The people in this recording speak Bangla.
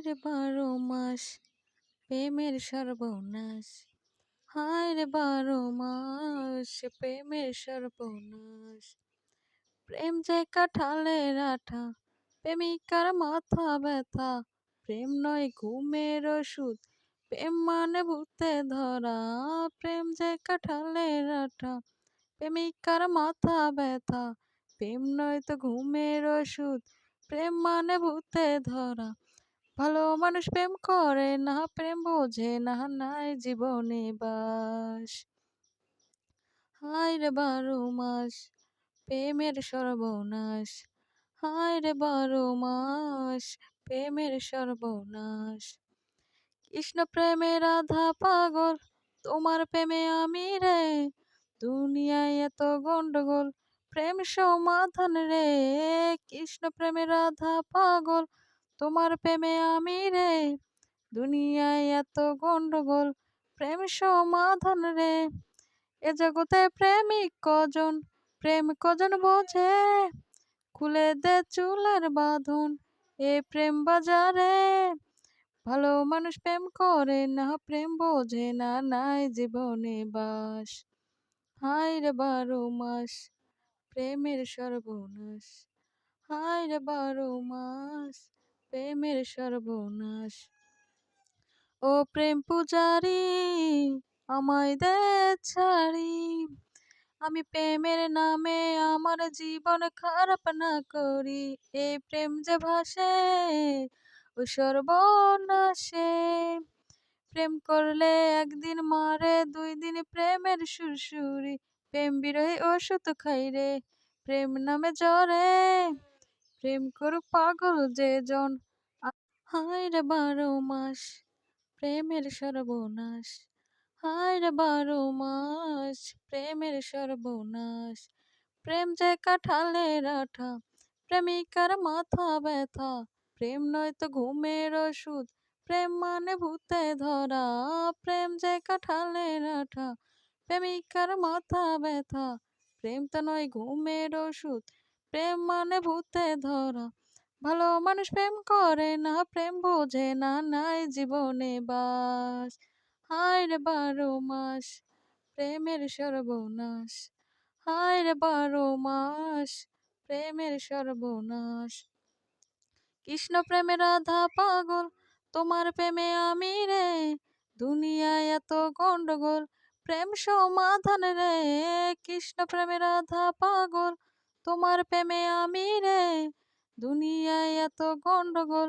রে ১২ মাস প্রেমের সর্বনাশ। হায় রে ১২ মাস প্রেমের সর্বনাশ। প্রেম যে কাঁঠালের আঠা, প্রেমিকার মাথা ব্যথা। প্রেম নয় ঘুমের ওষুধ, প্রেম মানে ভূতে ধরা। প্রেম যে কাঁঠালের আঠা, প্রেমিকার মাথা ব্যথা। প্রেম নয় তো ঘুমের ওষুধ, প্রেম মানে ভূতে ধরা। ভালো মানুষ প্রেম করে না, প্রেম বোঝে না, নাই জীবনে বাস। হায় রে ১২ মাস প্রেমের সর্বনাশ। হায় রে ১২ মাস প্রেমের সর্বনাশ। কৃষ্ণ প্রেমে রাধা পাগল, তোমার প্রেমে আমি রে। দুনিয়ায় এত গন্ডগোল, প্রেম সমাধান রে। কৃষ্ণ প্রেমে রাধা পাগল, তোমার প্রেমে আমি রে। দুনিয়ায় এত গন্ডগোল, প্রেম সমাধান রে। এ জগতে প্রেমিক কজন, প্রেম কজন বোঝে। খুলে দে চুলার বাঁধন, এ প্রেম বাজারে। ভালো মানুষ প্রেম করে না, প্রেম বোঝে না, নাই জীবনে বাস। হায় রে ১২ মাস প্রেমের সর্বনাশ। হায় রে ১২ মাস প্রেমের সর্বনাশ। ও প্রেম পূজারি আমায় দে ছাড়ি, আমি প্রেমের নামে আমার জীবন খারাপ না করি। এই প্রেম যে ভাসে ও সর্বনাশে। প্রেম করলে একদিন মারে, ২ দিন প্রেমের সুরসুরি। প্রেম বিরহী ওষুধ খাই রে, প্রেম নামে জ্বরে। প্রেম করুক পাগল যে জন। হায় রে ১২ মাস প্রেমের সর্বনাশ। হায় রে ১২ মাস প্রেমের সর্বনাশ। প্রেম যে কাঁঠালের আঠা, প্রেমিকার মাথা ব্যথা। প্রেম নয় তো ঘুমের ওষুধ, প্রেম মানে ভূতে ধরা। প্রেম যে কাঁঠালের আঠা, প্রেমিকার মাথা ব্যথা। প্রেম তো নয় ঘুমের ওষুধ, প্রেম মানে ভূতে ধরা। ভালো মানুষ প্রেম করে না, প্রেম বোঝে না, নাই জীবনে বাস। হায় রে ১২ মাস প্রেমের সর্বনাশ। হায় রে ১২ মাস প্রেমের সর্বনাশ। কৃষ্ণ প্রেমে রাধা পাগল, তোমার প্রেমে আমি রে। দুনিয়ায় এত গন্ডগোল, প্রেম সমাধান রে। কৃষ্ণ প্রেমে রাধা পাগল, তোমার প্রেমে আমি রে। দুনিয়ায় এত গন্ডগোল,